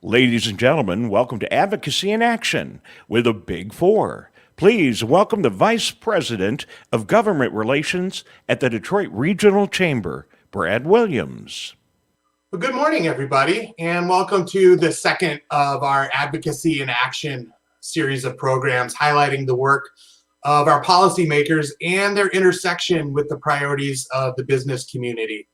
Ladies and gentlemen, welcome to Advocacy in Action with a Big Four. Please welcome the Vice President of Government Relations at the Detroit Regional Chamber, Brad Williams. Well, good morning, everybody, and welcome to the second of our Advocacy in Action series of programs highlighting the work of our policymakers and their intersection with the priorities of the business community.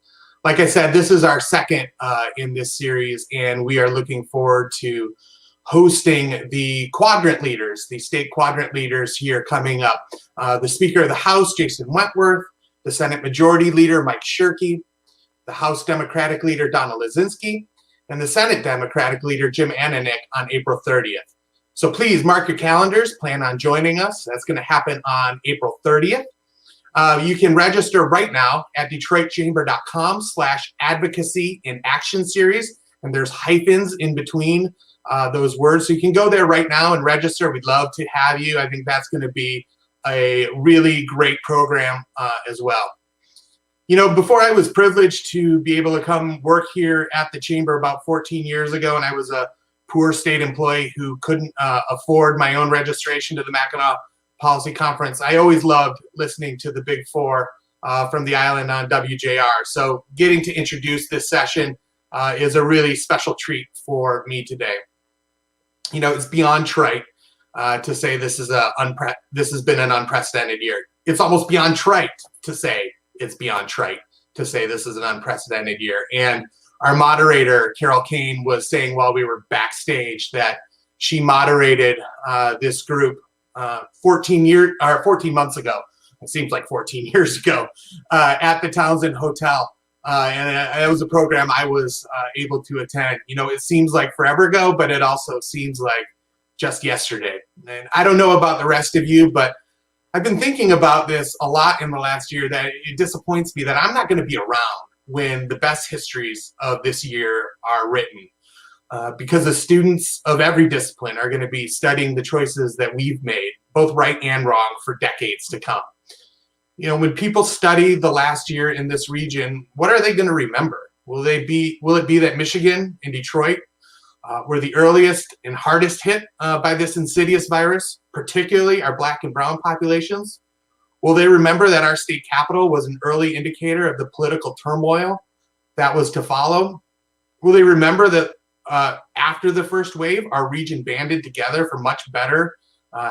Like I said, this is our second in this series, and we are looking forward to hosting the quadrant leaders, the state quadrant leaders here coming up. The Speaker of the House, Jason Wentworth, the Senate Majority Leader, Mike Shirkey, the House Democratic Leader, Donna Lazinski, and the Senate Democratic Leader, Jim Ananich, on April 30th. So please mark your calendars, plan on joining us. That's going to happen on April 30th. You can register right now at detroitchamber.com/advocacy in action series, and there's hyphens in between those words. So you can go there right now and register. We'd love to have you. I think that's going to be a really great program as well. You know, before I was privileged to be able to come work here at the chamber about 14 years ago, and I was a poor state employee who couldn't afford my own registration to the Mackinac Policy Conference, I always loved listening to the Big Four from the island on WJR. So getting to introduce this session is a really special treat for me today. You know, it's beyond trite to say this has been an unprecedented year. It's almost beyond trite to say it's beyond trite to say this is an unprecedented year. And our moderator, Cain, was saying while we were backstage that she moderated this group 14 months ago. It seems like 14 years ago at the Townsend Hotel. And it was a program I was able to attend. You know, it seems like forever ago, but it also seems like just yesterday. And I don't know about the rest of you, but I've been thinking about this a lot in the last year, that it disappoints me that I'm not going to be around when the best histories of this year are written. Because the students of every discipline are going to be studying the choices that we've made, both right and wrong, for decades to come. You know, when people study the last year in this region, what are they going to remember? Will it be that Michigan and Detroit were the earliest and hardest hit by this insidious virus, particularly our Black and brown populations? Will they remember that our state capital was an early indicator of the political turmoil that was to follow? Will they remember that after the first wave, our region banded together for much better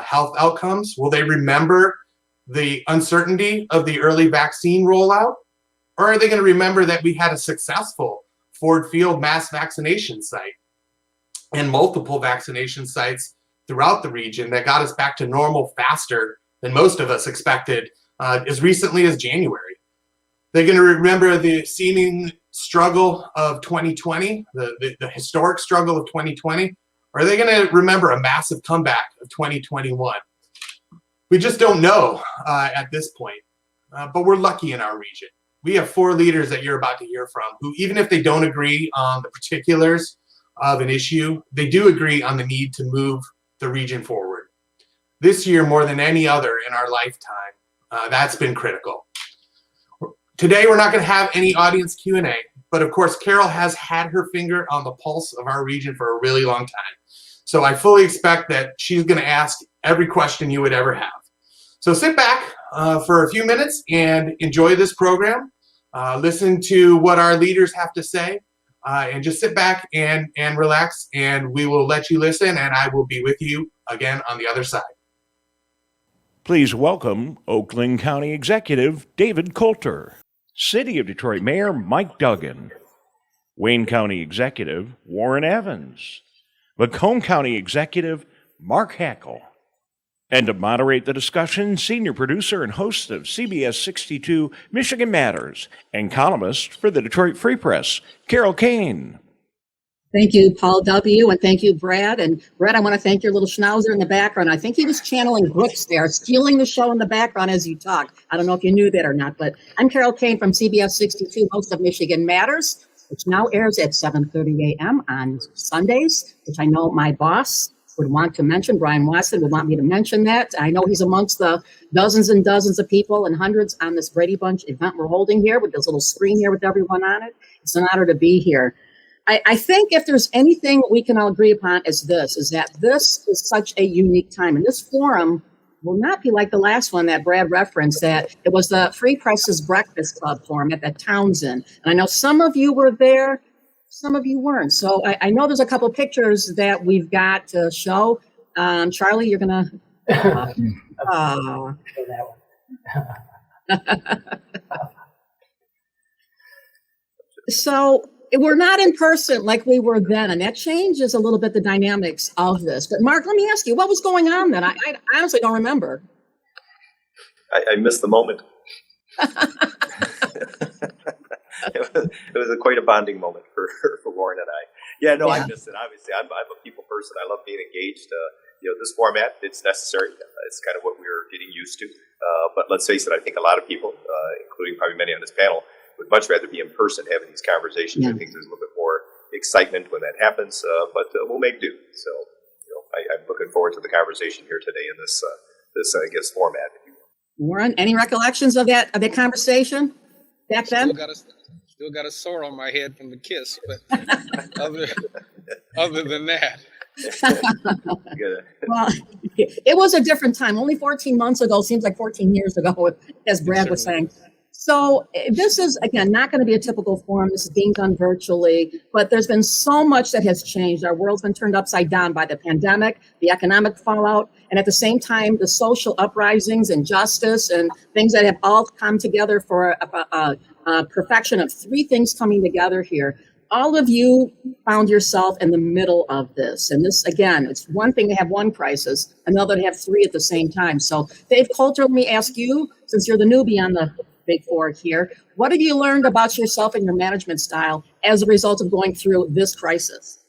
health outcomes? Will they remember the uncertainty of the early vaccine rollout? Or are they going to remember that we had a successful Ford Field mass vaccination site and multiple vaccination sites throughout the region that got us back to normal faster than most of us expected as recently as January? They're going to remember the seeming struggle of 2020, the historic struggle of 2020, or are they going to remember a massive comeback of 2021? We just don't know at this point, but we're lucky in our region. We have four leaders that you're about to hear from who, even if they don't agree on the particulars of an issue, they do agree on the need to move the region forward. This year, more than any other in our lifetime, that's been critical. Today, we're not going to have any audience Q&A, but of course, Carol has had her finger on the pulse of our region for a really long time. So I fully expect that she's going to ask every question you would ever have. So sit back for a few minutes and enjoy this program. Listen to what our leaders have to say, and just sit back and relax, and we will let you listen, and I will be with you again on the other side. Please welcome Oakland County Executive David Coulter, City of Detroit Mayor Mike Duggan, Wayne County Executive Warren Evans, Macomb County Executive Mark Hackel, and to moderate the discussion, senior producer and host of CBS 62 Michigan Matters and columnist for the Detroit Free Press, Cain. Thank you, Paul W., and thank you, Brad. And Brad, I want to thank your little schnauzer in the background. I think he was channeling Brooks there, stealing the show in the background as you talk. I don't know if you knew that or not, but I'm Cain from CBS 62, host of Michigan Matters, which now airs at 7:30 a.m. on Sundays, which I know my boss would want to mention. Brian Watson would want me to mention that. I know he's amongst the dozens and dozens of people and hundreds on this Brady Bunch event we're holding here with this little screen here with everyone on it. It's an honor to be here. I think if there's anything we can all agree upon is that this is such a unique time. And this forum will not be like the last one that Brad referenced, that it was the Free Press's Breakfast Club forum at the Townsend. And I know some of you were there, some of you weren't. So I know there's a couple pictures that we've got to show. Charlie, you're going to... So we're not in person like we were then, and that changes a little bit the dynamics of this. But Mark, let me ask you, what was going on then? I honestly don't remember. I missed the moment. It was quite a bonding moment for Warren and I. Yeah, no, I missed it. Obviously, I'm a people person. I love being engaged. This format, it's necessary. It's kind of what we're getting used to. But let's face it, I think a lot of people, including probably many on this panel, would much rather be in person having these conversations. I think there's a little bit more excitement when that happens, but we'll make do. So, I'm looking forward to the conversation here today in this I guess, format. Warren, any recollections of that conversation back then? Still got a sore on my head from the kiss, but other than that. Well, it was a different time. Only 14 months ago, seems like 14 years ago, as Brad was saying. So this is, again, not going to be a typical forum. This is being done virtually, but there's been so much that has changed. Our world's been turned upside down by the pandemic, the economic fallout, and at the same time, the social uprisings and justice and things that have all come together for a perfection of three things coming together here. All of you found yourself in the middle of this. And this, again, it's one thing to have one crisis, another to have three at the same time. So Dave Coulter, let me ask you, since you're the newbie on the Big Four here, what have you learned about yourself and your management style as a result of going through this crisis?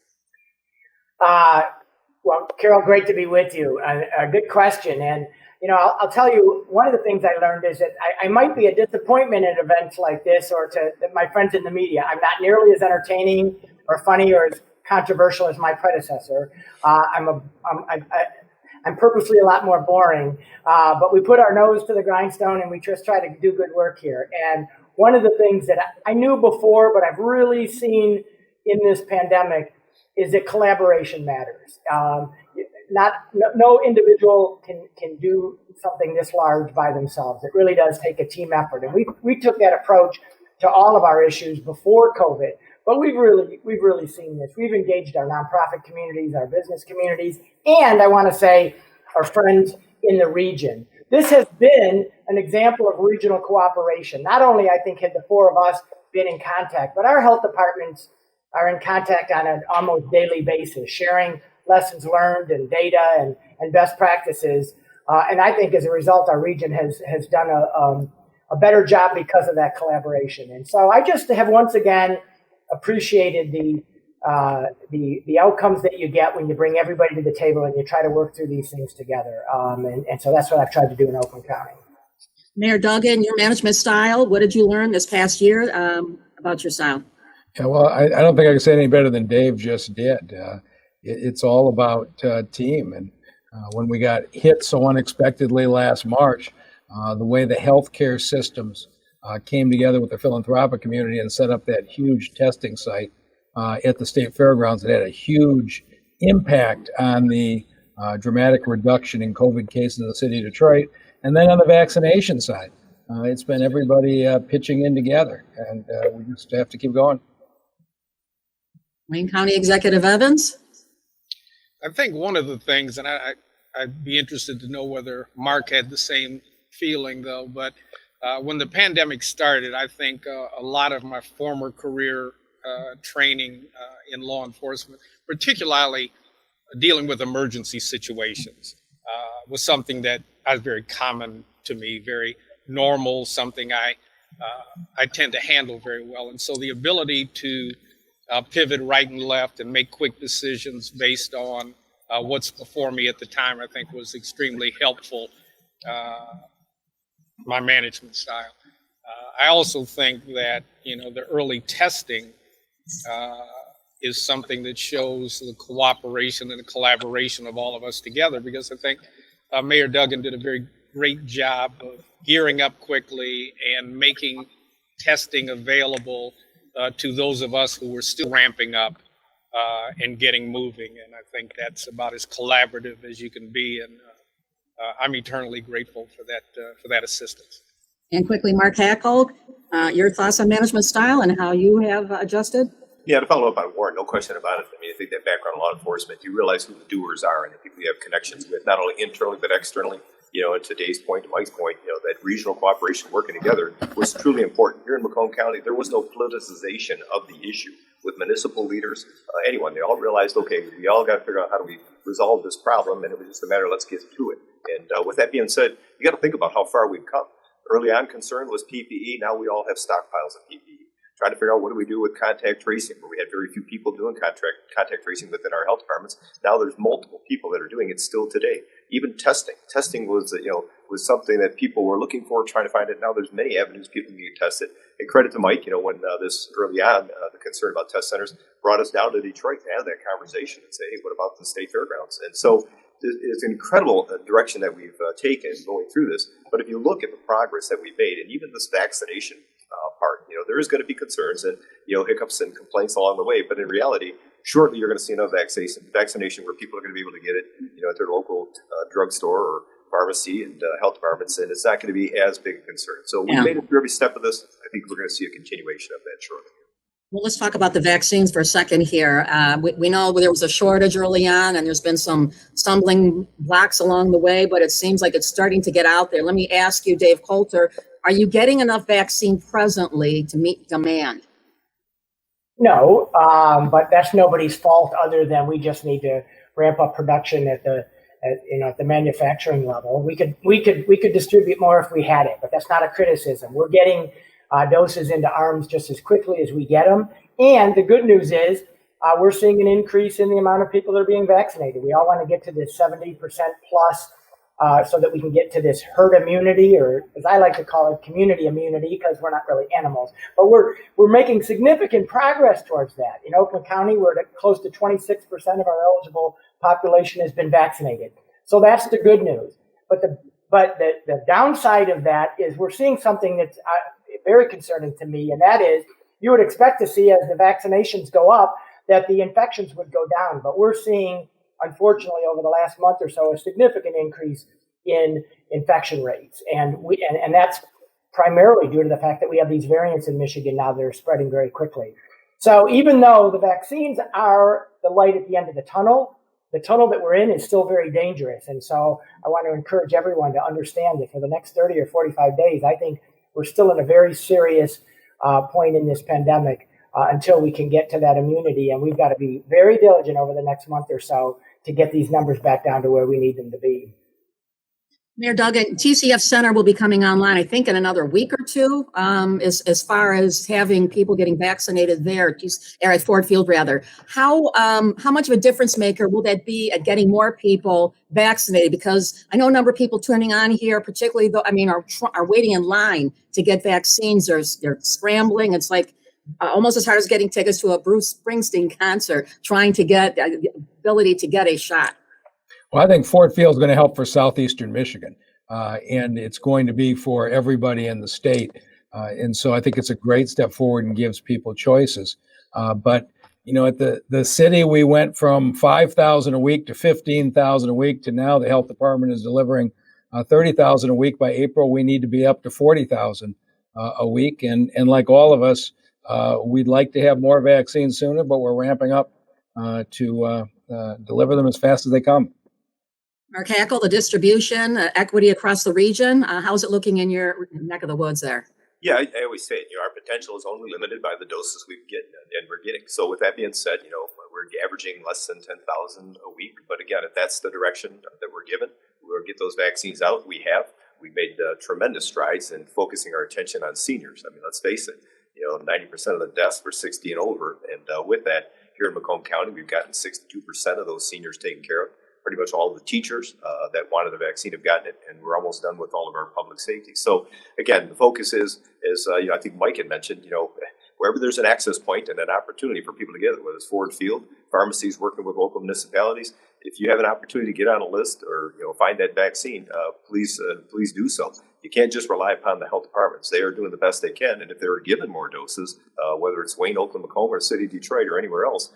Well, Carol, great to be with you. A good question. And, I'll tell you, one of the things I learned is that I might be a disappointment at events like this, or to my friends in the media. I'm not nearly as entertaining or funny or as controversial as my predecessor. I'm purposely a lot more boring, but we put our nose to the grindstone and we just try to do good work here. And one of the things that I knew before, but I've really seen in this pandemic, is that collaboration matters. No individual can do something this large by themselves. It really does take a team effort. And we took that approach to all of our issues before COVID, but we've really seen this. We've engaged our nonprofit communities, our business communities, and I want to say our friends in the region. This has been an example of regional cooperation. Not only, I think, had the four of us been in contact, but our health departments are in contact on an almost daily basis, sharing lessons learned and data and best practices. And I think as a result, our region has done a better job because of that collaboration. And so I just have once again appreciated the outcomes that you get when you bring everybody to the table and you try to work through these things together. And so that's what I've tried to do in Oakland County. Mayor Duggan, your management style, what did you learn this past year about your style? Yeah, well, I don't think I can say any better than Dave just did. It's all about team. And when we got hit so unexpectedly last March, the way the healthcare systems came together with the philanthropic community and set up that huge testing site at the state fairgrounds, it had a huge impact on the dramatic reduction in COVID cases in the city of Detroit. And then on the vaccination side, it's been everybody pitching in together, and we just have to keep going. Wayne County Executive Evans? I think one of the things, and I'd be interested to know whether Mark had the same feeling though, but when the pandemic started, I think a lot of my former career training in law enforcement, particularly dealing with emergency situations, was something that was very common to me, very normal, something I tend to handle very well. And so the ability to pivot right and left and make quick decisions based on what's before me at the time, I think was extremely helpful, my management style. I also think that, the early testing is something that shows the cooperation and the collaboration of all of us together, because I think Mayor Duggan did a very great job of gearing up quickly and making testing available to those of us who were still ramping up and getting moving. And I think that's about as collaborative as you can be. And I'm eternally grateful for that assistance. And quickly, Mark Hackel, your thoughts on management style and how you have adjusted? Yeah, to follow up on Warren, no question about it. I mean, I think that background in law enforcement, you realize who the doers are and the people you have connections with, not only internally but externally. And to Dave's point, to Mike's point, that regional cooperation working together was truly important. Here in Macomb County, there was no politicization of the issue with municipal leaders, anyone. They all realized, okay, we all got to figure out how do we resolve this problem, and it was just a matter of let's get to it. And with that being said, you got to think about how far we've come. Early on, concern was PPE. Now we all have stockpiles of PPE. Trying to figure out what do we do with contact tracing, where we had very few people doing contact tracing within our health departments. Now there's multiple people that are doing it still today. Even testing. Testing was was something that people were looking for, trying to find it. Now there's many avenues people can get tested. And credit to Mike, when this early on, the concern about test centers brought us down to Detroit to have that conversation and say, hey, what about the state fairgrounds? And so it's an incredible direction that we've taken going through this. But if you look at the progress that we've made, and even this vaccination part, there is going to be concerns and hiccups and complaints along the way. But in reality, shortly you're going to see enough vaccination where people are going to be able to get it, at their local drugstore or pharmacy and health departments, and it's not going to be as big a concern. So we made it through every step of this. I think we're going to see a continuation of that shortly. Well, let's talk about the vaccines for a second here. We know there was a shortage early on, and there's been some stumbling blocks along the way, but it seems like it's starting to get out there. Let me ask you, Dave Coulter, are you getting enough vaccine presently to meet demand? No, but that's nobody's fault other than we just need to ramp up production at the manufacturing level. We could distribute more if we had it, but that's not a criticism. We're getting doses into arms just as quickly as we get them. And the good news is we're seeing an increase in the amount of people that are being vaccinated. We all want to get to this 70% plus so that we can get to this herd immunity, or as I like to call it, community immunity, because we're not really animals. But we're making significant progress towards that. In Oakland County, we're at close to 26% of our eligible population has been vaccinated. So that's the good news. But the downside of that is we're seeing something that's very concerning to me, and that is you would expect to see as the vaccinations go up that the infections would go down. But we're seeing, unfortunately, over the last month or so, a significant increase in infection rates. And that's primarily due to the fact that we have these variants in Michigan now that are spreading very quickly. So even though the vaccines are the light at the end of the tunnel that we're in is still very dangerous. And so I want to encourage everyone to understand that for the next 30 or 45 days, I think we're still in a very serious point in this pandemic until we can get to that immunity. And we've got to be very diligent over the next month or so to get these numbers back down to where we need them to be. Mayor Duggan, TCF Center will be coming online, I think, in another week or two, as far as having people getting vaccinated there, at Ford Field, rather. How much of a difference maker will that be at getting more people vaccinated? Because I know a number of people turning on here, particularly, are waiting in line to get vaccines. They're scrambling. It's like almost as hard as getting tickets to a Bruce Springsteen concert, trying to get the ability to get a shot. Well, I think Ford Field is going to help for southeastern Michigan, and it's going to be for everybody in the state. And so I think it's a great step forward and gives people choices. But, at the city, we went from 5,000 a week to 15,000 a week to now the health department is delivering 30,000 a week. By April, we need to be up to 40,000 a week. And like all of us, we'd like to have more vaccines sooner, but we're ramping up to deliver them as fast as they come. Mark Hackel, the distribution, equity across the region, how's it looking in your neck of the woods there? Yeah, I always say, our potential is only limited by the doses we get and we're getting. So with that being said, we're averaging less than 10,000 a week. But again, if that's the direction that we're given, we'll get those vaccines out. We've made tremendous strides in focusing our attention on seniors. I mean, let's face it, 90% of the deaths were 60 and over. And with that, here in Macomb County, we've gotten 62% of those seniors taken care of. Pretty much all of the teachers that wanted the vaccine have gotten it, and we're almost done with all of our public safety. So again, the focus is I think Mike had mentioned, wherever there's an access point and an opportunity for people to get it, whether it's Ford Field, pharmacies working with local municipalities, if you have an opportunity to get on a list or find that vaccine, please do so. you can't just rely upon the health departments. They are doing the best they can, and if they were given more doses, whether it's Wayne, Oakland, Macomb, or City of Detroit, or anywhere else,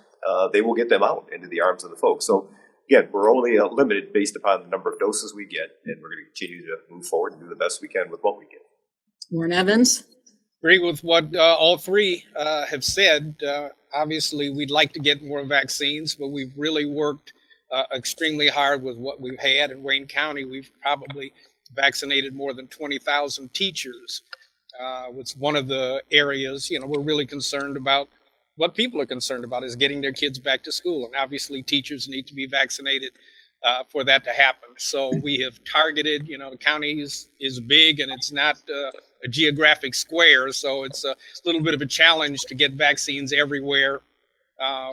they will get them out into the arms of the folks. So again, we're only limited based upon the number of doses we get, and we're going to continue to move forward and do the best we can with what we get. Warren Evans? Agree with what all three have said. Obviously, we'd like to get more vaccines, but we've really worked extremely hard with what we've had. In Wayne County, we've probably vaccinated more than 20,000 teachers. It's one of the areas, we're really concerned about. What people are concerned about is getting their kids back to school. And obviously, teachers need to be vaccinated for that to happen. So we have targeted, the county is big and it's not a geographic square. So it's a little bit of a challenge to get vaccines everywhere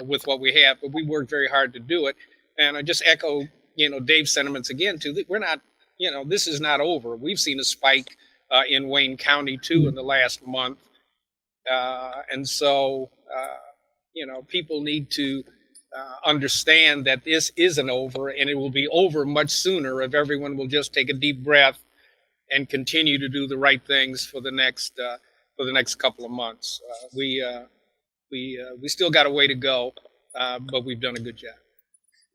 with what we have. But we worked very hard to do it. And I just echo, Dave's sentiments again, too. We're not, this is not over. We've seen a spike in Wayne County, too, in the last month. And so, people need to understand that this isn't over, and it will be over much sooner if everyone will just take a deep breath and continue to do the right things for the next couple of months. We still got a way to go, but we've done a good job.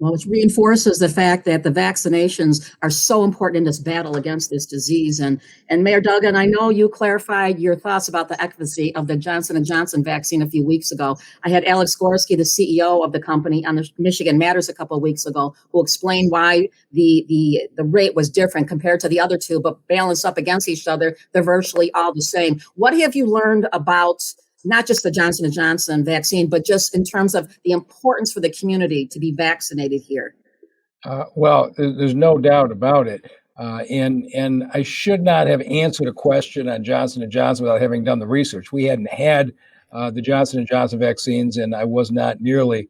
Well, which reinforces the fact that the vaccinations are so important in this battle against this disease. And Mayor Duggan, I know you clarified your thoughts about the efficacy of the Johnson & Johnson vaccine a few weeks ago. I had Alex Gorski, the CEO of the company, on the Michigan Matters a couple of weeks ago, who explained why the rate was different compared to the other two, but balanced up against each other. They're virtually all the same. What have you learned about not just the Johnson & Johnson vaccine, but just in terms of the importance for the community to be vaccinated here? Well, there's no doubt about it. And I should not have answered a question on Johnson & Johnson without having done the research. We hadn't had the Johnson & Johnson vaccines, and I was not nearly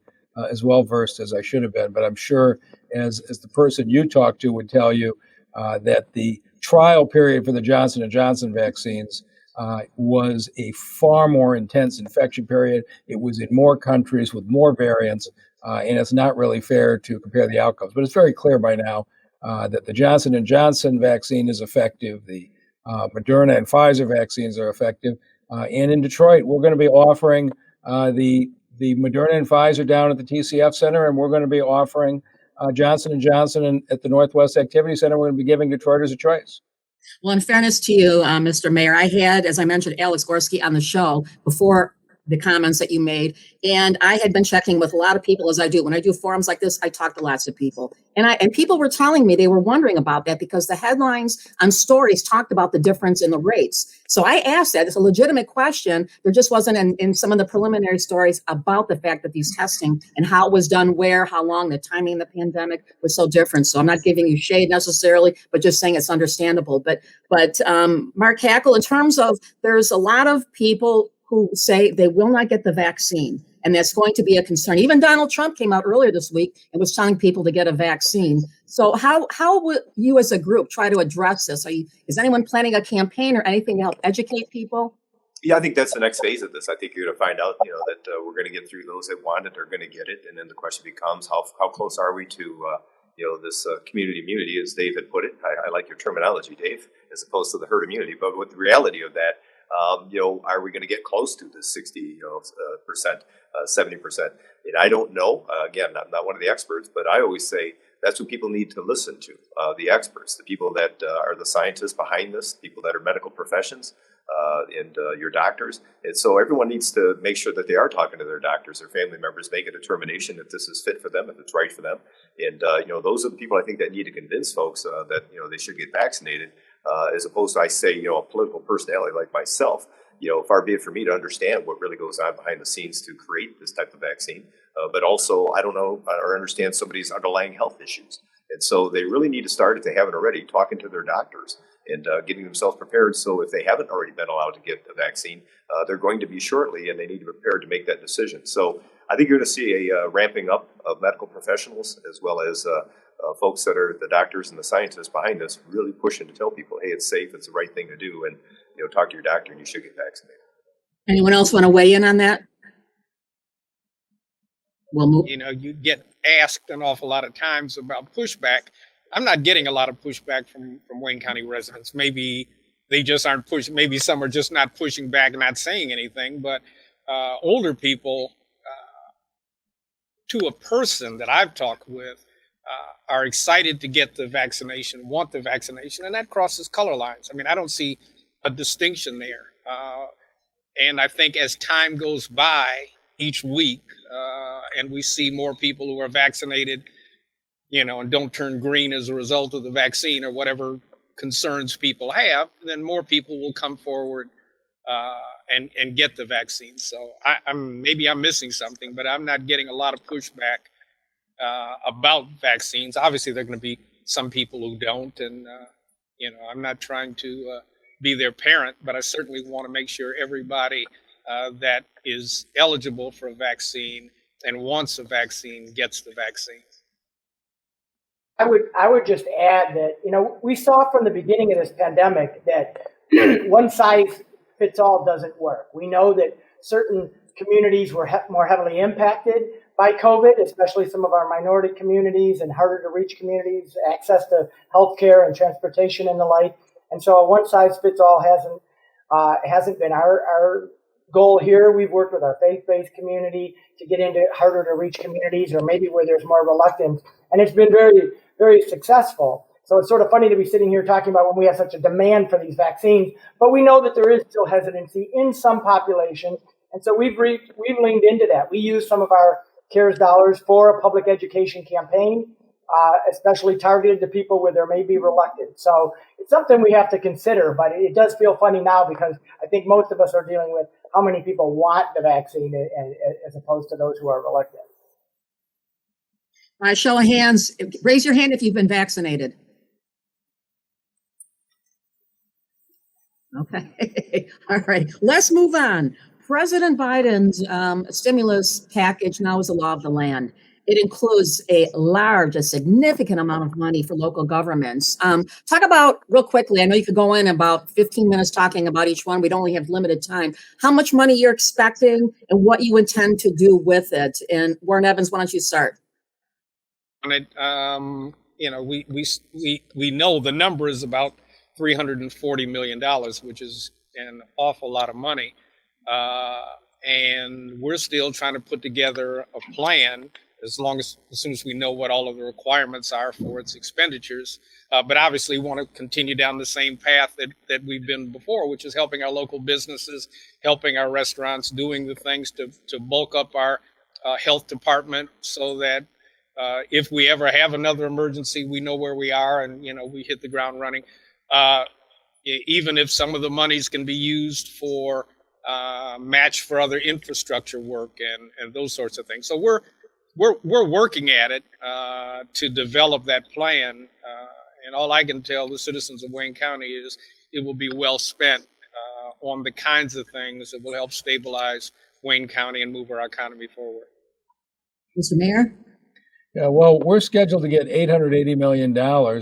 as well versed as I should have been. But I'm sure, as the person you talked to would tell you, that the trial period for the Johnson & Johnson vaccines was a far more intense infection period. It was in more countries with more variants, and it's not really fair to compare the outcomes. But it's very clear by now that the Johnson & Johnson vaccine is effective. The Moderna and Pfizer vaccines are effective. And in Detroit, we're going to be offering the Moderna and Pfizer down at the TCF Center, and we're going to be offering Johnson & Johnson at the Northwest Activity Center. We're going to be giving Detroiters a choice. Well, in fairness to you, Mr. Mayor, I had, as I mentioned, Alex Gorski on the show before the comments that you made. And I had been checking with a lot of people, as I do. When I do forums like this, I talk to lots of people. And people were telling me they were wondering about that because the headlines on stories talked about the difference in the rates. So I asked that. It's a legitimate question. There just wasn't in some of the preliminary stories about the fact that these testing and how it was done where, how long, the timing of the pandemic was so different. So I'm not giving you shade necessarily, but just saying it's understandable. But Mark Hackel, in terms of, there's a lot of people who say they will not get the vaccine, and that's going to be a concern. Even Donald Trump came out earlier this week and was telling people to get a vaccine. So how would you as a group try to address this? Is anyone planning a campaign or anything to help educate people? Yeah, I think that's the next phase of this. I think you're going to find out, that we're going to get through those that want it are going to get it. And then the question becomes, how close are we to, this community immunity, as Dave had put it. I like your terminology, Dave, as opposed to the herd immunity. But with the reality of that, are we going to get close to the 60, percent, 70%? And I don't know. Again, I'm not one of the experts, but I always say that's what people need to listen to, the experts, the people that are the scientists behind this, people that are medical professions, and your doctors. And so everyone needs to make sure that they are talking to their doctors, their family members, make a determination if this is fit for them, if it's right for them. And, those are the people I think that need to convince folks that, they should get vaccinated. As opposed to, I say, a political personality like myself, far be it for me to understand what really goes on behind the scenes to create this type of vaccine. But also, I don't know or understand somebody's underlying health issues. And so they really need to start, if they haven't already, talking to their doctors and getting themselves prepared. So if they haven't already been allowed to get the vaccine, they're going to be shortly, and they need to be prepared to make that decision. So I think you're going to see a ramping up of medical professionals, as well as folks that are the doctors and the scientists behind this, really pushing to tell people, hey, it's safe, it's the right thing to do, and talk to your doctor, and you should get vaccinated. Anyone else want to weigh in on that? We'll move. You get asked an awful lot of times about pushback. I'm not getting a lot of pushback from Wayne County residents. Maybe they just aren't pushing. Maybe some are just not pushing back, not saying anything. But older people, to a person that I've talked with, are excited to get the vaccination, want the vaccination, and that crosses color lines. I mean, I don't see a distinction there. And I think as time goes by each week, and we see more people who are vaccinated, and don't turn green as a result of the vaccine or whatever concerns people have, then more people will come forward and get the vaccine. So maybe I'm missing something, but I'm not getting a lot of pushback about vaccines. Obviously, there are going to be some people who don't, and I'm not trying to be their parent, but I certainly want to make sure everybody that is eligible for a vaccine and wants a vaccine gets the vaccine. I would just add that, we saw from the beginning of this pandemic that one size fits all doesn't work. We know that certain communities were more heavily impacted by COVID, especially some of our minority communities and harder to reach communities, access to healthcare and transportation and the like. And so a one size fits all hasn't been our goal here. We've worked with our faith-based community to get into harder to reach communities, or maybe where there's more reluctance. And it's been very, very successful. So it's sort of funny to be sitting here talking about when we have such a demand for these vaccines, but we know that there is still hesitancy in some populations. And so we've leaned into that. We use some of our CARES dollars for a public education campaign, especially targeted to people where there may be reluctance. So it's something we have to consider, but it does feel funny now because I think most of us are dealing with how many people want the vaccine as opposed to those who are reluctant. All right, show of hands. Raise your hand if you've been vaccinated. Okay. All right. Let's move on. President Biden's stimulus package now is the law of the land. It includes a significant amount of money for local governments. Talk about, real quickly, I know you could go in about 15 minutes talking about each one. We'd only have limited time. How much money you're expecting and what you intend to do with it. And Warren Evans, why don't you start? We know the number is about $340 million, which is an awful lot of money. And we're still trying to put together a plan as soon as we know what all of the requirements are for its expenditures. But obviously want to continue down the same path that we've been before, which is helping our local businesses, helping our restaurants, doing the things to bulk up our health department so that if we ever have another emergency, we know where we are and, we hit the ground running. Even if some of the monies can be used for match for other infrastructure work and those sorts of things. So we're working at it to develop that plan. And all I can tell the citizens of Wayne County is it will be well spent on the kinds of things that will help stabilize Wayne County and move our economy forward. Mr. Mayor? Yeah, well, we're scheduled to get $880 million,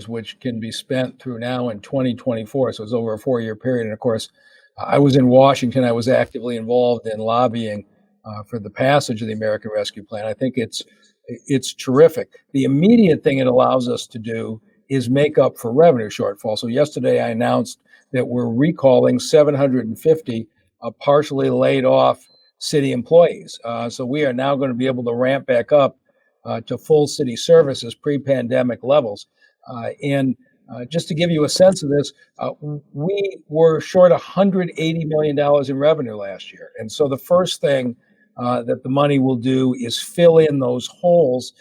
which can be spent through now in 2024. So it's over a 4-year period. And of course, I was in Washington. I was actively involved in lobbying for the passage of the American Rescue Plan. I think it's terrific. The immediate thing it allows us to do is make up for revenue shortfall. So yesterday I announced that we're recalling 750 partially laid off city employees. So we are now going to be able to ramp back up to full city services, pre-pandemic levels. And just to give you a sense of this, we were short $180 million in revenue last year. And so the first thing that the money will do is fill in those holes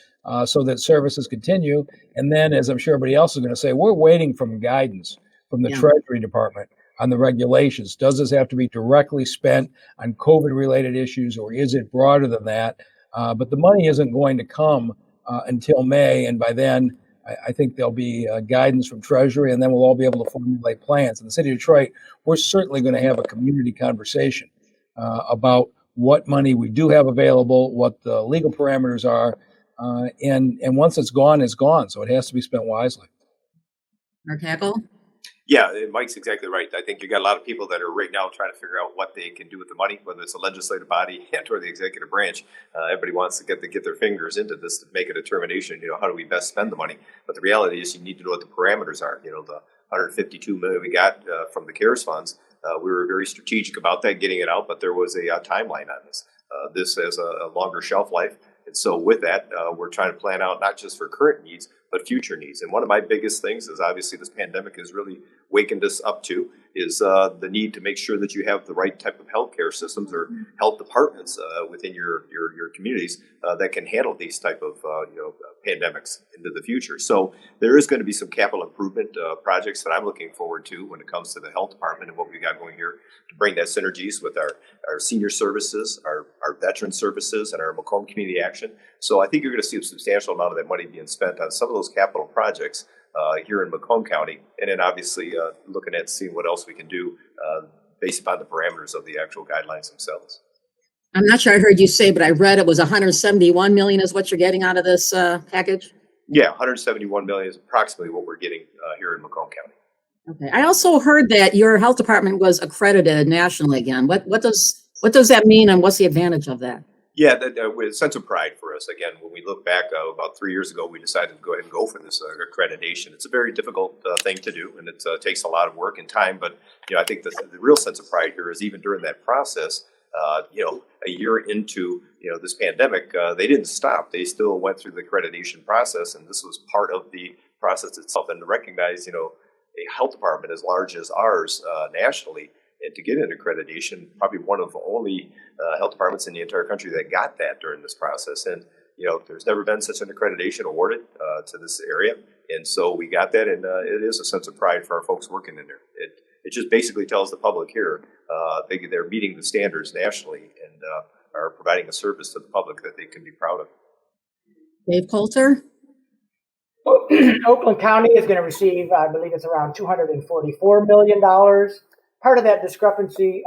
so that services continue. And then, as I'm sure everybody else is going to say, we're waiting for guidance from the Treasury Department on the regulations. Does this have to be directly spent on COVID-related issues, or is it broader than that? But the money isn't going to come until May, and by then, I think there'll be guidance from Treasury, and then we'll all be able to formulate plans. In the city of Detroit, we're certainly going to have a community conversation about what money we do have available, what the legal parameters are, and once it's gone, it's gone. So it has to be spent wisely. Mark Hackel? Yeah, Mike's exactly right. I think you got a lot of people that are right now trying to figure out what they can do with the money, whether it's the legislative body or the executive branch. Everybody wants to get their fingers into this to make a determination. How do we best spend the money? But the reality is, you need to know what the parameters are. 152 million we got from the CARES funds. We were very strategic about that, getting it out, but there was a timeline on this. This has a longer shelf life. And so with that, we're trying to plan out not just for current needs, but future needs. And one of my biggest things is obviously this pandemic has really wakened us up to is the need to make sure that you have the right type of healthcare systems or health departments within your communities that can handle these type of pandemics into the future. So there is going to be some capital improvement projects that I'm looking forward to when it comes to the health department and what we got going here to bring that synergies with our senior services, our veteran services, and our Macomb community action. So I think you're going to see a substantial amount of that money being spent on some of those capital projects here in Macomb County, and then obviously looking at seeing what else we can do based upon the parameters of the actual guidelines themselves. I'm not sure I heard you say, but I read it was 171 million is what you're getting out of this package. Yeah, 171 million is approximately what we're getting here in Macomb County. Okay. I also heard that your health department was accredited nationally again. What does that mean, and what's the advantage of that? Yeah, with a sense of pride for us. Again, when we look back about 3 years ago, we decided to go ahead and go for this accreditation. It's a very difficult thing to do, and it takes a lot of work and time. But I think the real sense of pride here is even during that process, a year into this pandemic, they didn't stop. They still went through the accreditation process, and this was part of the process itself. And to recognize, a health department as large as ours nationally, and to get an accreditation, probably one of the only health departments in the entire country that got that during this process. And there's never been such an accreditation awarded to this area, and so we got that, and it is a sense of pride for our folks working in there. It just basically tells the public here they're meeting the standards nationally and are providing a service to the public that they can be proud of. Dave Coulter? Oakland County is going to receive, I believe it's around $244 million. Part of that discrepancy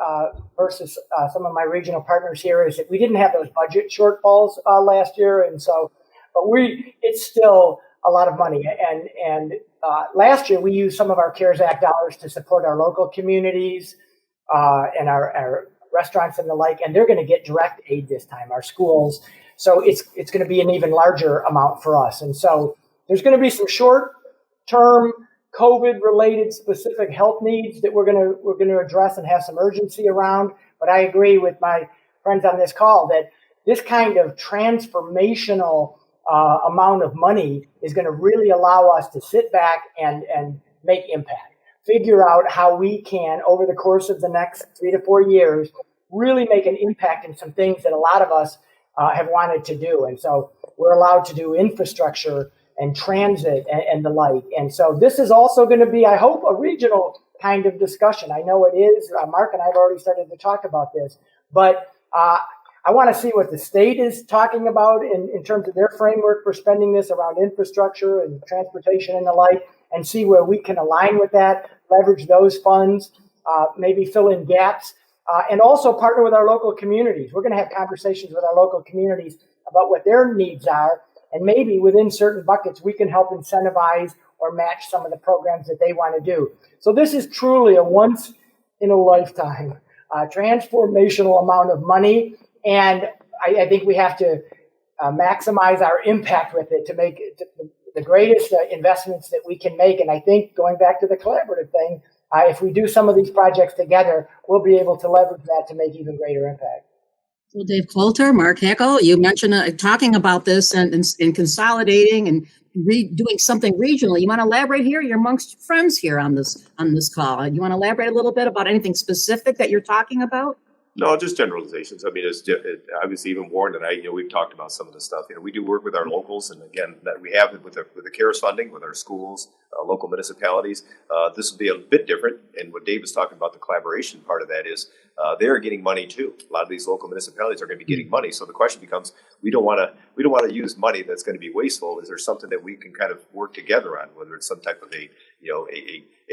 versus some of my regional partners here is that we didn't have those budget shortfalls last year, and so, but it's still a lot of money. And last year we used some of our CARES Act dollars to support our local communities and our restaurants and the like, and they're going to get direct aid this time, our schools. So it's going to be an even larger amount for us. And so there's going to be some short-term COVID-related specific health needs that we're going to address and have some urgency around. But I agree with my friends on this call that this kind of transformational amount of money is going to really allow us to sit back and make impact. Figure out how we can, over the course of the next 3 to 4 years, really make an impact in some things that a lot of us have wanted to do. And so we're allowed to do infrastructure and transit and the like. And so this is also going to be, I hope, a regional kind of discussion. I know it is. Mark and I have already started to talk about this, but I want to see what the state is talking about in terms of their framework for spending this around infrastructure and transportation and the like, and see where we can align with that, leverage those funds, maybe fill in gaps, and also partner with our local communities. We're going to have conversations with our local communities about what their needs are. And maybe within certain buckets, we can help incentivize or match some of the programs that they want to do. So this is truly a once in a lifetime transformational amount of money. And I think we have to maximize our impact with it to make it the greatest investments that we can make. And I think going back to the collaborative thing, if we do some of these projects together, we'll be able to leverage that to make even greater impact. Well, Dave Coulter, Mark Hackel, you mentioned talking about this and consolidating and doing something regionally. You want to elaborate here? You're amongst friends here on this call. You want to elaborate a little bit about anything specific that you're talking about? No, just generalizations. I mean, obviously even Warren and I, we've talked about some of this stuff. We do work with our locals, and again, that we have it with the CARES funding, with our schools, local municipalities. This will be a bit different. And what Dave was talking about, the collaboration part of that is they're getting money too. A lot of these local municipalities are going to be getting money. So the question becomes, we don't want to use money that's going to be wasteful. Is there something that we can kind of work together on, whether it's some type of a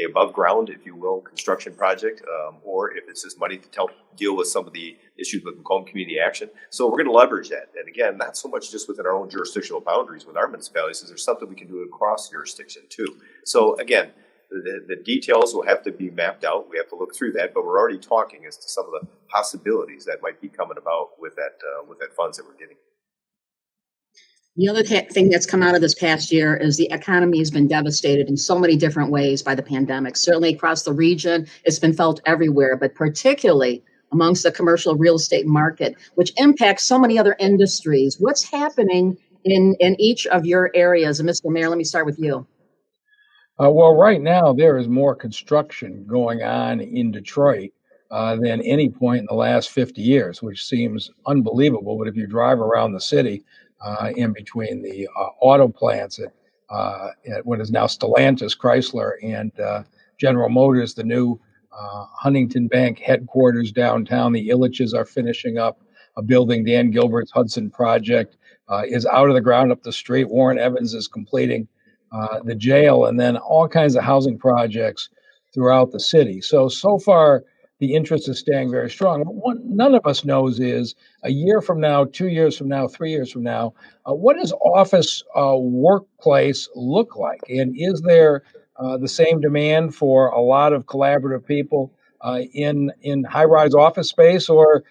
above ground, if you will, construction project, or if it's just money to help deal with some of the issues with Macomb community action. So we're going to leverage that. And again, not so much just within our own jurisdictional boundaries with our municipalities, is there something we can do across jurisdiction too. So again, the details will have to be mapped out. We have to look through that, but we're already talking as to some of the possibilities that might be coming about with that funds that we're getting. The other thing that's come out of this past year is the economy has been devastated in so many different ways by the pandemic. Certainly across the region, it's been felt everywhere, but particularly amongst the commercial real estate market, which impacts so many other industries. What's happening in each of your areas? And Mr. Mayor, let me start with you. Well, right now there is more construction going on in Detroit than any point in the last 50 years, which seems unbelievable. But if you drive around the city, in between the auto plants at what is now Stellantis, Chrysler, and General Motors, the new Huntington Bank headquarters downtown, the Illiches are finishing up a building. Dan Gilbert's Hudson project is out of the ground up the street. Warren Evans is completing the jail, and then all kinds of housing projects throughout the city. So far, the interest is staying very strong. What none of us knows is a year from now, 2 years from now, 3 years from now, what does office workplace look like? And is there the same demand for a lot of collaborative people in high-rise office space, or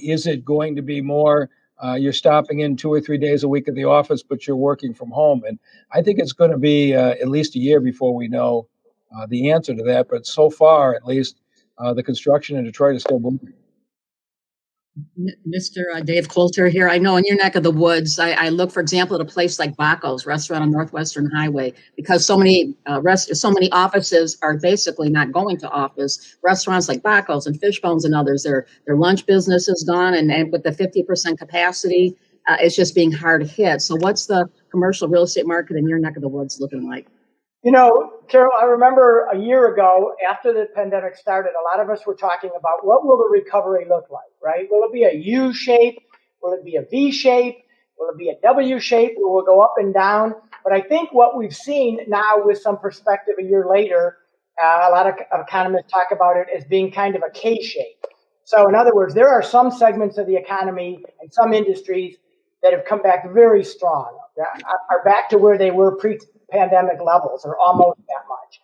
is it going to be more you're stopping in 2 or 3 days a week at the office, but you're working from home? And I think it's going to be at least a year before we know the answer to that. But so far, at least, the construction in Detroit is still booming. Mr. Dave Coulter here. I know in your neck of the woods, I look, for example, at a place like Baco's restaurant on Northwestern Highway, because so many offices are basically not going to office. Restaurants like Baco's and Fishbones and others, their lunch business is gone, and with the 50% capacity, it's just being hard hit. So what's the commercial real estate market in your neck of the woods looking like? You know, Carol, I remember a year ago, after the pandemic started, a lot of us were talking about what will the recovery look like, right? Will it be a U shape? Will it be a V shape? Will it be a W shape? Will it go up and down? But I think what we've seen now with some perspective a year later, a lot of economists talk about it as being kind of a K shape. So in other words, there are some segments of the economy and some industries that have come back very strong, are back to where they were pre-pandemic levels, or almost that much.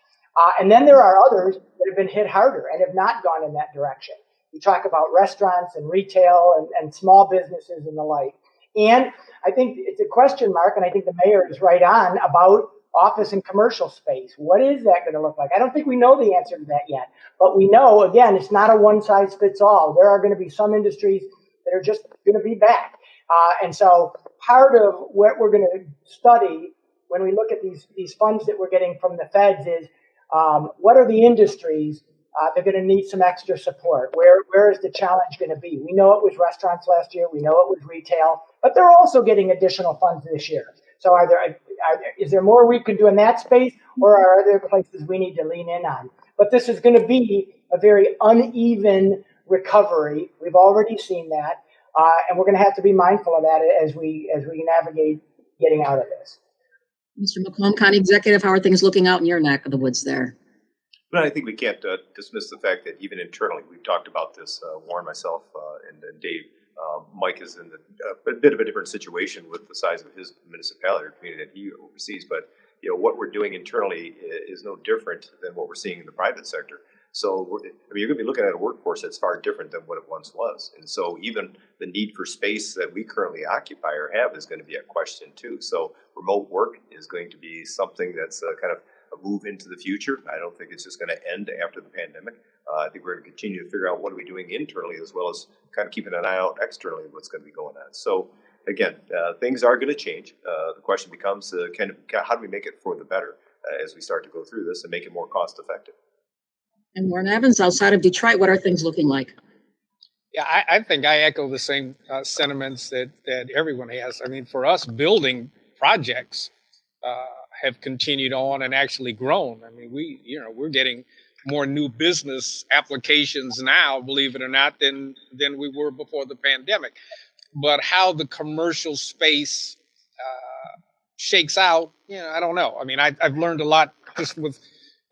And then there are others that have been hit harder and have not gone in that direction. You talk about restaurants and retail and small businesses and the like. And I think it's a question mark, and I think the mayor is right on about office and commercial space. What is that going to look like? I don't think we know the answer to that yet. But we know, again, it's not a one-size-fits-all. There are going to be some industries that are just going to be back. And so part of what we're going to study when we look at these funds that we're getting from the feds is what are the industries that are going to need some extra support? Where is the challenge going to be? We know it was restaurants last year. We know it was retail, but they're also getting additional funds this year. So is there more we can do in that space, or are there places we need to lean in on? But this is going to be a very uneven recovery. We've already seen that. And we're going to have to be mindful of that as we navigate getting out of this. Mr. Macomb, County Executive, how are things looking out in your neck of the woods there? But I think we can't dismiss the fact that even internally, we've talked about this, Warren, myself, and Dave. Mike is in a bit of a different situation with the size of his municipality or community that he oversees. But what we're doing internally is no different than what we're seeing in the private sector. So you're going to be looking at a workforce that's far different than what it once was. And so even the need for space that we currently occupy or have is going to be a question too. So remote work is going to be something that's kind of a move into the future. I don't think it's just going to end after the pandemic. I think we're going to continue to figure out what are we doing internally as well as kind of keeping an eye out externally of what's going to be going on. So again, things are going to change. The question becomes how do we make it for the better as we start to go through this and make it more cost effective? And Warren Evans, outside of Detroit, what are things looking like? Yeah, I think I echo the same sentiments that everyone has. I mean, for us, building projects have continued on and actually grown. I mean, we're getting more new business applications now, believe it or not, than we were before the pandemic. But how the commercial space shakes out, I don't know. I mean, I've learned a lot just with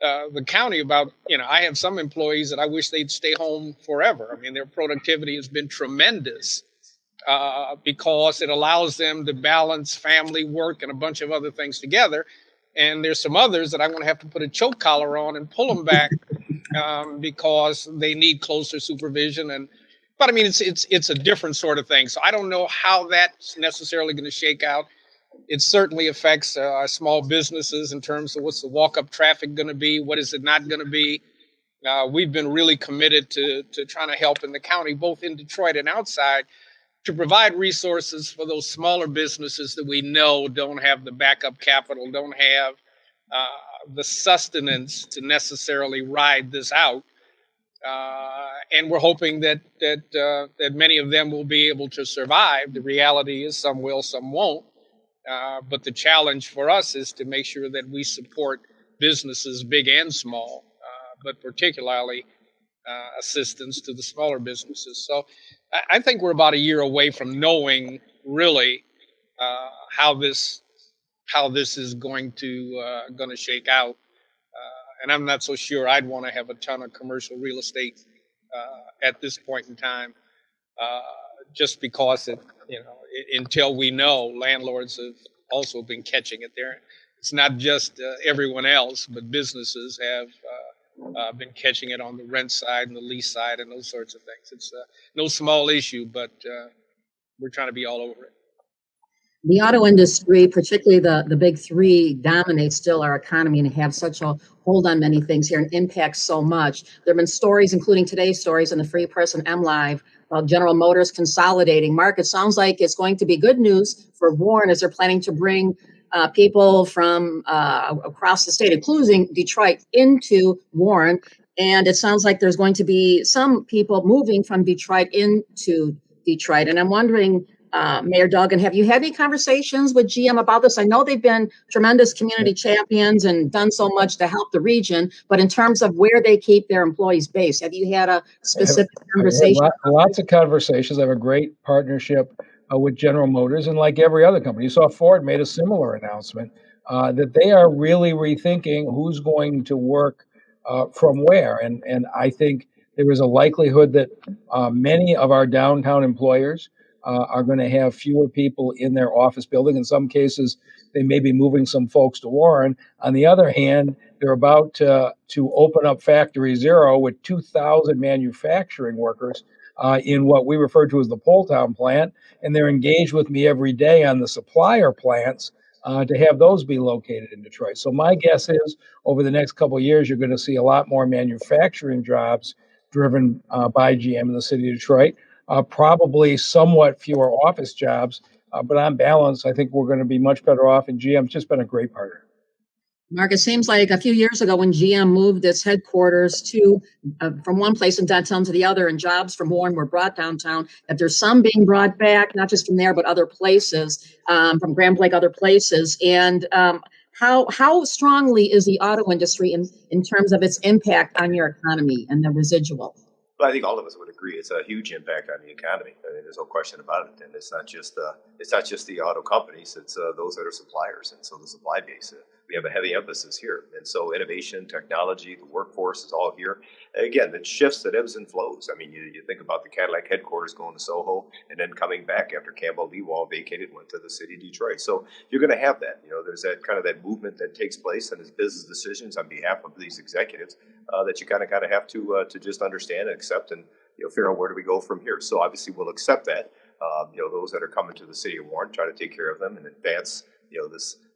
the county about, I have some employees that I wish they'd stay home forever. I mean, their productivity has been tremendous because it allows them to balance family, work, and a bunch of other things together. And there's some others that I'm going to have to put a choke collar on and pull them back because they need closer supervision. But I mean, it's a different sort of thing. So I don't know how that's necessarily going to shake out. it certainly affects our small businesses in terms of what's the walk-up traffic going to be, what is it not going to be. We've been really committed to trying to help in the county, both in Detroit and outside, to provide resources for those smaller businesses that we know don't have the backup capital, don't have the sustenance to necessarily ride this out. And we're hoping that many of them will be able to survive. The reality is some will, some won't. But the challenge for us is to make sure that we support businesses, big and small, but particularly assistance to the smaller businesses. So I think we're about a year away from knowing really how this is going to shake out. And I'm not so sure I'd want to have a ton of commercial real estate at this point in time, just because until we know, landlords have also been catching it there. It's not just everyone else, but businesses have been catching it on the rent side and the lease side and those sorts of things. It's no small issue, but we're trying to be all over it. The auto industry, particularly the big three, dominates still our economy and have such a hold on many things here and impacts so much. There have been stories, including today's stories in the Free Press and MLive, about General Motors consolidating. Mark, it sounds like it's going to be good news for Warren as they're planning to bring people from across the state, including Detroit, into Warren. And it sounds like there's going to be some people moving from Detroit into Detroit. And I'm wondering, Mayor Duggan, have you had any conversations with GM about this? I know they've been tremendous community champions and done so much to help the region, but in terms of where they keep their employees based, have you had a specific conversation? Lots of conversations. I have a great partnership with General Motors, and like every other company, you saw Ford made a similar announcement that they are really rethinking who's going to work from where. And I think there is a likelihood that many of our downtown employers are going to have fewer people in their office building. In some cases, they may be moving some folks to Warren. On the other hand, they're about to open up Factory Zero with 2,000 manufacturing workers in what we refer to as the Poletown plant, and they're engaged with me every day on the supplier plants to have those be located in Detroit. So my guess is over the next couple of years, you're going to see a lot more manufacturing jobs driven by GM in the city of Detroit. Probably somewhat fewer office jobs, but on balance, I think we're going to be much better off, and GM's just been a great partner. Mark, it seems like a few years ago when GM moved its headquarters to from one place in downtown to the other, and jobs from Warren were brought downtown, that there's some being brought back, not just from there, but other places, from Grand Lake, other places. And how strongly is the auto industry in terms of its impact on your economy and the residual? Well, I think all of us would agree it's a huge impact on the economy. I mean, there's no question about it. And it's not just the auto companies; it's those that are suppliers, and so the supply base. We have a heavy emphasis here, and so innovation, technology, the workforce is all here. Again, it shifts, that ebbs and flows. I mean, you think about the Cadillac headquarters going to Soho and then coming back after Campbell Lewall vacated, went to the city of Detroit. So you're going to have that. There's that kind of that movement that takes place, and as business decisions on behalf of these executives that you kind of have to just understand and accept, and figure out where do we go from here. So obviously we'll accept that. Those that are coming to the city of Warren, try to take care of them and advance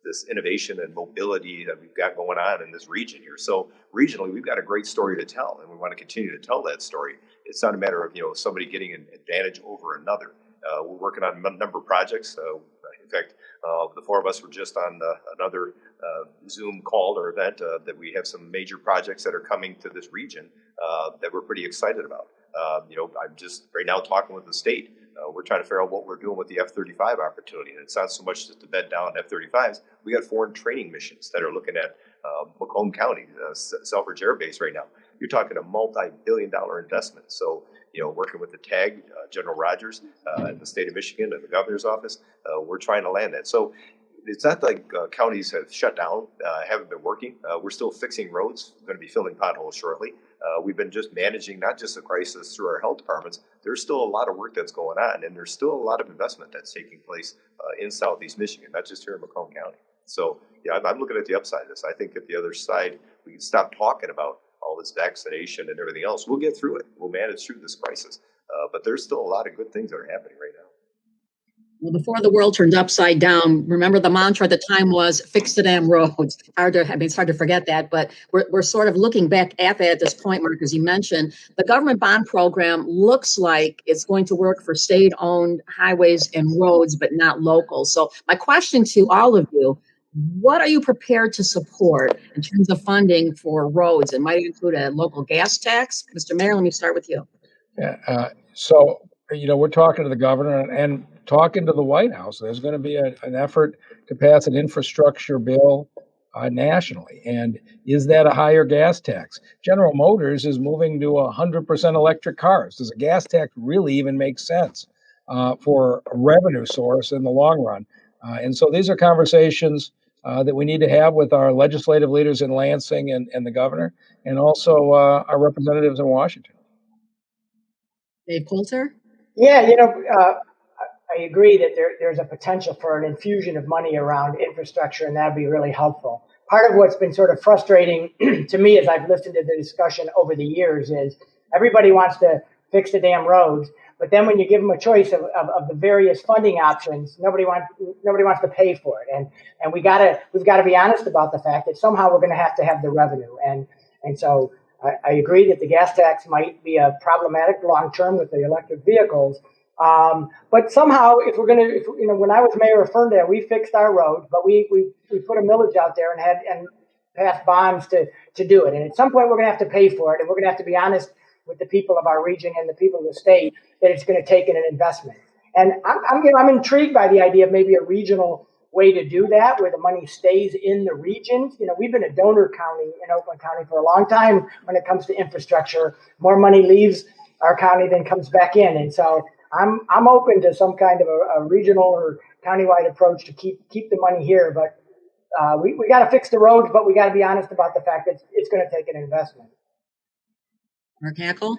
this innovation and mobility that we've got going on in this region here. So regionally, we've got a great story to tell, and we want to continue to tell that story. It's not a matter of somebody getting an advantage over another. We're working on a number of projects. In fact, the four of us were just on another Zoom call or event that we have some major projects that are coming to this region that we're pretty excited about. I'm just right now talking with the state. We're trying to figure out what we're doing with the F-35 opportunity. And it's not so much just to bed down F-35s. We got foreign training missions that are looking at Macomb County, Selfridge Air Base right now. You're talking a multi-billion-dollar investment. So, working with the TAG, General Rogers, in the state of Michigan and the governor's office, we're trying to land that. So it's not like counties have shut down, haven't been working. We're still fixing roads. We're going to be filling potholes shortly. We've been just managing not just the crisis through our health departments. There's still a lot of work that's going on, and there's still a lot of investment that's taking place in Southeast Michigan, not just here in Macomb County. So, I'm looking at the upside of this. I think at the other side, we can stop talking about all this vaccination and everything else. We'll get through it. We'll manage through this crisis. But there's still a lot of good things that are happening right now. Well, before the world turned upside down, remember the mantra at the time was fix the damn roads. It's hard to forget that, but we're sort of looking back at that at this point, Mark, as you mentioned. The government bond program looks like it's going to work for state-owned highways and roads, but not local. So my question to all of you, what are you prepared to support in terms of funding for roads? It might include a local gas tax. Mr. Mayor, let me start with you. Yeah, so, we're talking to the governor and talking to the White House. There's going to be an effort to pass an infrastructure bill nationally. And is that a higher gas tax? General Motors is moving to 100% electric cars. Does a gas tax really even make sense for a revenue source in the long run? And so these are conversations that we need to have with our legislative leaders in Lansing and the governor, and also our representatives in Washington. Dave Coulter? Yeah, I agree that there's a potential for an infusion of money around infrastructure, and that'd be really helpful. Part of what's been sort of frustrating to me as I've listened to the discussion over the years is everybody wants to fix the damn roads, but then when you give them a choice of the various funding options, nobody wants to pay for it. And we've got to be honest about the fact that somehow we're going to have the revenue. And so I agree that the gas tax might be a problematic long term with the electric vehicles. But somehow, if we're going to, when I was mayor of Ferndale, we fixed our roads, but we put a millage out there and passed bonds to do it. And at some point, we're going to have to pay for it, and we're going to have to be honest with the people of our region and the people of the state that it's going to take an investment. And I'm intrigued by the idea of maybe a regional way to do that, where the money stays in the regions. We've been a donor county in Oakland County for a long time when it comes to infrastructure. More money leaves our county than comes back in, and so I'm open to some kind of a regional or countywide approach to keep the money here. But we got to fix the roads, but we got to be honest about the fact that it's going to take an investment. Mark Hackel?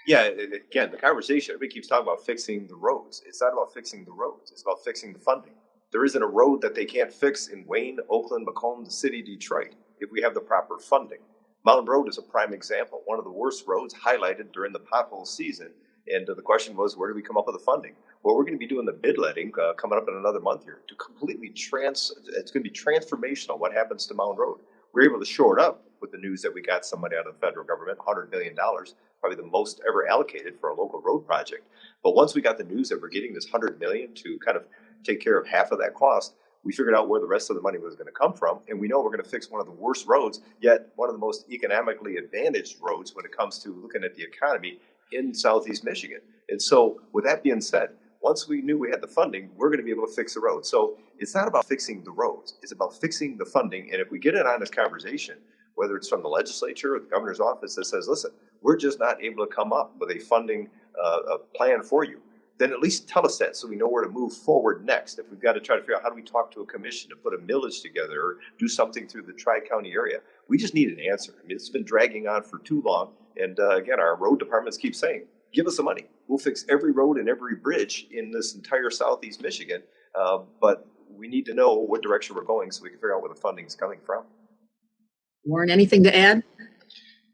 Yeah, again, the conversation, everybody keeps talking about fixing the roads. It's not about fixing the roads. It's about fixing the funding. There isn't a road that they can't fix in Wayne, Oakland, Macomb, the city, Detroit, if we have the proper funding. Mountain Road is a prime example, one of the worst roads highlighted during the pothole season. And the question was, where do we come up with the funding? Well, we're going to be doing the bid letting coming up in another month here to completely it's going to be transformational what happens to Mountain Road. We're able to shore it up with the news that we got some money out of the federal government, $100 million, probably the most ever allocated for a local road project. But once we got the news that we're getting this $100 million to kind of take care of half of that cost, we figured out where the rest of the money was going to come from. And we know we're going to fix one of the worst roads, yet one of the most economically advantaged roads when it comes to looking at the economy in Southeast Michigan. And so with that being said, once we knew we had the funding, we're going to be able to fix the road. So it's not about fixing the roads. It's about fixing the funding. And if we get an honest conversation, whether it's from the legislature or the governor's office that says, listen, we're just not able to come up with a funding a plan for you, then at least tell us that so we know where to move forward next. If we've got to try to figure out how do we talk to a commission to put a millage together or do something through the Tri-County area, we just need an answer. I mean, it's been dragging on for too long. And again, our road departments keep saying, give us the money. We'll fix every road and every bridge in this entire Southeast Michigan. But we need to know what direction we're going so we can figure out where the funding is coming from. Warren, anything to add?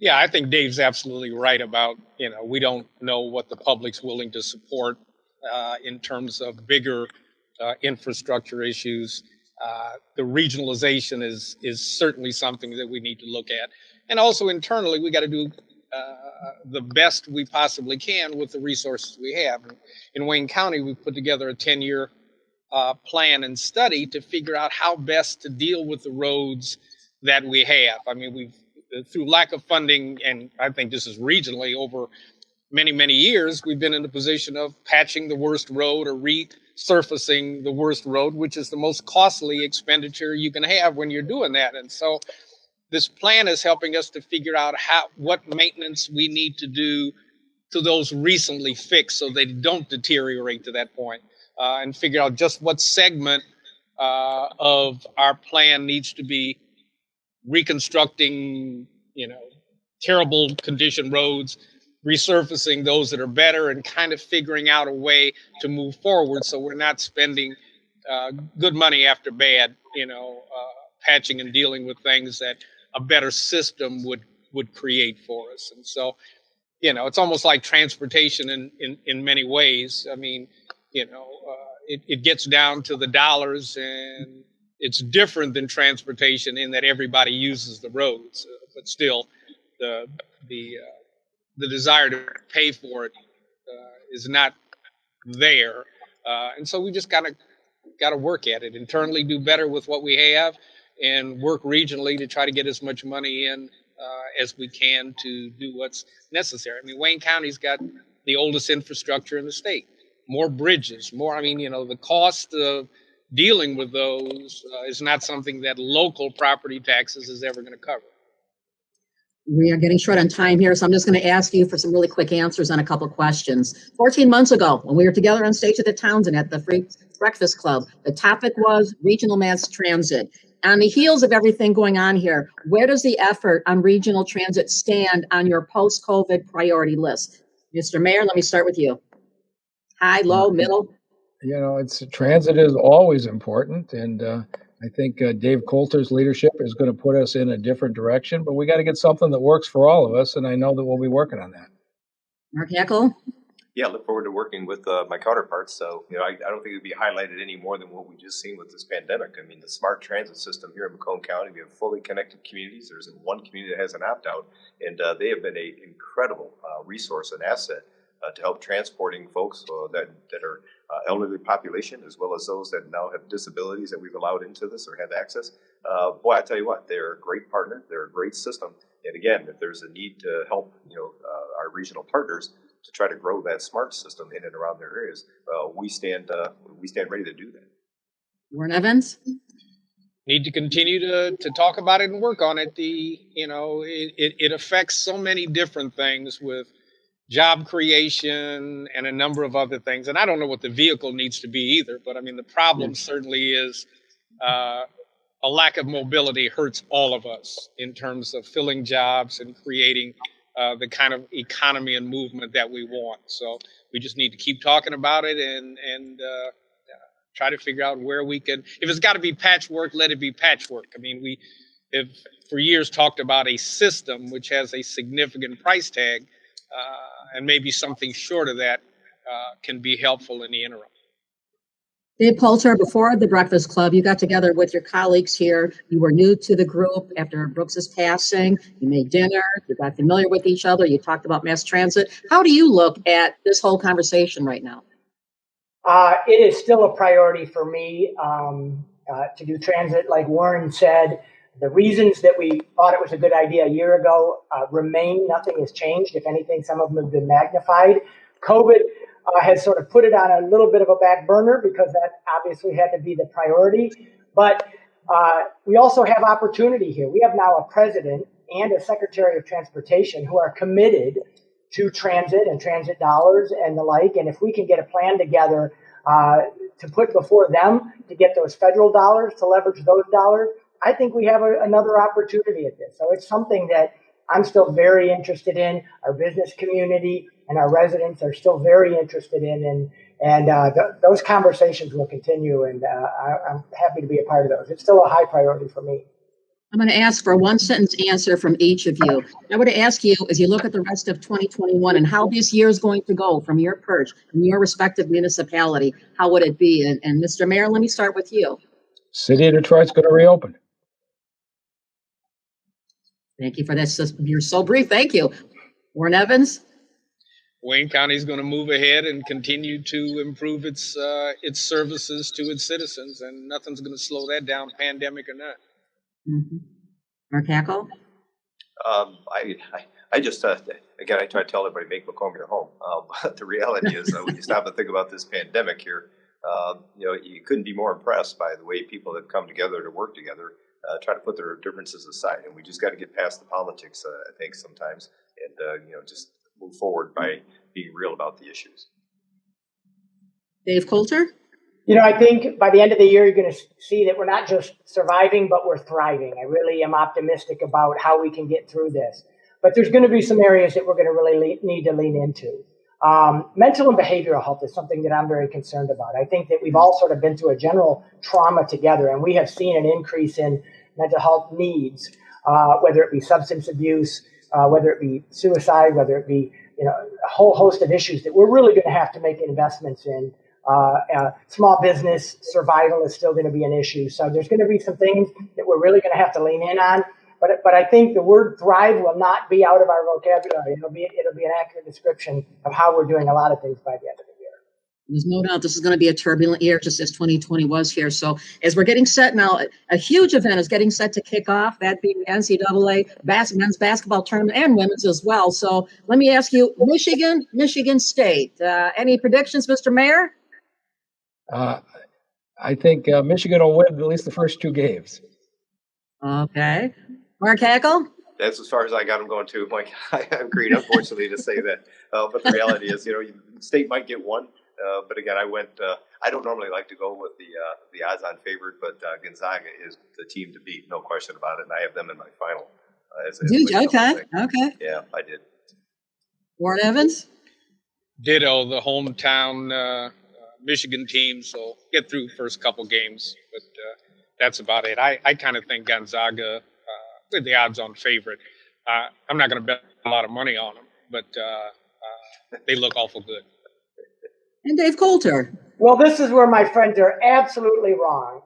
Yeah, I think Dave's absolutely right about, we don't know what the public's willing to support in terms of bigger infrastructure issues. The regionalization is certainly something that we need to look at. And also internally, we got to do the best we possibly can with the resources we have. In Wayne County, we put together a 10-year plan and study to figure out how best to deal with the roads that we have. I mean, we've, through lack of funding, and I think this is regionally over many, many years, we've been in the position of patching the worst road or resurfacing the worst road, which is the most costly expenditure you can have when you're doing that. And so this plan is helping us to figure out what maintenance we need to do to those recently fixed so they don't deteriorate to that point, and figure out just what segment of our plan needs to be reconstructing, terrible condition roads, resurfacing those that are better, and kind of figuring out a way to move forward so we're not spending good money after bad, patching and dealing with things that a better system would create for us. And so, it's almost like transportation in many ways. I mean, it gets down to the dollars, and it's different than transportation in that everybody uses the roads, but still the desire to pay for it is not there, and so we just got to work at it internally, do better with what we have, and work regionally to try to get as much money in as we can to do what's necessary. I mean, Wayne County's got the oldest infrastructure in the state, more bridges, more. I mean, the cost of dealing with those is not something that local property taxes is ever going to cover. We are getting short on time here, so I'm just going to ask you for some really quick answers on a couple of questions. 14 months ago, when we were together on stage at the Townsend at the Free Breakfast Club, the topic was regional mass transit. On the heels of everything going on here, where does the effort on regional transit stand on your post-COVID priority list? Mr. Mayor, let me start with you. High, low, middle? It's transit is always important, and I think Dave Coulter's leadership is going to put us in a different direction, but we got to get something that works for all of us, and I know that we'll be working on that. Mark Hackel? Yeah, I look forward to working with my counterparts. So, I don't think it would be highlighted any more than what we just seen with this pandemic. I mean, the smart transit system here in Macomb County, we have fully connected communities. There's one community that has an opt-out, and they have been an incredible resource and asset to help transporting folks that are elderly population, as well as those that now have disabilities that we've allowed into this or have access. Boy, I tell you what, they're a great partner. They're a great system. And again, if there's a need to help, our regional partners to try to grow that smart system in and around their areas, we stand ready to do that. Warren Evans? Need to continue to talk about it and work on it. It affects so many different things with job creation and a number of other things. And I don't know what the vehicle needs to be either, but I mean, the problem certainly is a lack of mobility hurts all of us in terms of filling jobs and creating the kind of economy and movement that we want. So we just need to keep talking about it and try to figure out where we can, if it's got to be patchwork, let it be patchwork. I mean, we have for years talked about a system which has a significant price tag, and maybe something short of that can be helpful in the interim. Dave Coulter, before the Breakfast Club, you got together with your colleagues here. You were new to the group after Brooks's passing. You made dinner. You got familiar with each other. You talked about mass transit. How do you look at this whole conversation right now? It is still a priority for me to do transit. Like Warren said, the reasons that we thought it was a good idea a year ago remain. Nothing has changed. If anything, some of them have been magnified. COVID has sort of put it on a little bit of a back burner because that obviously had to be the priority. But we also have opportunity here. We have now a president and a secretary of transportation who are committed to transit and transit dollars and the like. And if we can get a plan together to put before them to get those federal dollars, to leverage those dollars, I think we have another opportunity at this. So it's something that I'm still very interested in. Our business community and our residents are still very interested in, and those conversations will continue, and I'm happy to be a part of those. It's still a high priority for me. I'm going to ask for a one-sentence answer from each of you. I would ask you, as you look at the rest of 2021 and how this year is going to go from your perch, from your respective municipality, how would it be? And Mr. Mayor, let me start with you. City of Detroit's going to reopen. Thank you for this. You're so brief. Thank you. Warren Evans? Wayne County is going to move ahead and continue to improve its services to its citizens, and nothing's going to slow that down, pandemic or not. Mm-hmm. Mark Hackel? I just, again, I try to tell everybody, make Macomb your home. But the reality is, when you stop and think about this pandemic here, you couldn't be more impressed by the way people have come together to work together, try to put their differences aside. And we just got to get past the politics, I think, sometimes, and, just move forward by being real about the issues. Dave Coulter? I think by the end of the year, you're going to see that we're not just surviving, but we're thriving. I really am optimistic about how we can get through this. But there's going to be some areas that we're going to really need to lean into. Mental and behavioral health is something that I'm very concerned about. I think that we've all sort of been through a general trauma together, and we have seen an increase in mental health needs, whether it be substance abuse, whether it be suicide, whether it be a whole host of issues that we're really going to have to make investments in Small business survival is still going to be an issue. So there's going to be some things that we're really going to have to lean in on. But I think the word thrive will not be out of our vocabulary. It'll be an accurate description of how we're doing a lot of things by the end of the year. There's no doubt this is going to be a turbulent year, just as 2020 was here. So as we're getting set now, a huge event is getting set to kick off, that being the NCAA men's basketball tournament and women's as well. So let me ask you, Michigan State, any predictions, Mr. Mayor? I think Michigan will win at least the first 2 games. Okay. Mark Hackel? That's as far as I got them going too, Mike. I agreed, unfortunately, to say that. But the reality is, State might get one. But again, I went. I don't normally like to go with the odds-on favorite, but Gonzaga is the team to beat, no question about it. And I have them in my final. Okay. Yeah, I did. Warren Evans? Ditto, the hometown Michigan team, so get through first couple games, but that's about it. I kind of think Gonzaga, the odds-on favorite. I'm not going to bet a lot of money on them, but they look awful good. And Dave Coulter. Well, this is where my friends are absolutely wrong.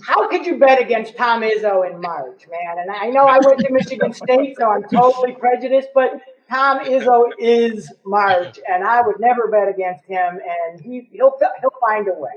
How could you bet against Tom Izzo in March, man? And I know I went to Michigan State, so I'm totally prejudiced, but Tom Izzo is March, and I would never bet against him, and he'll find a way.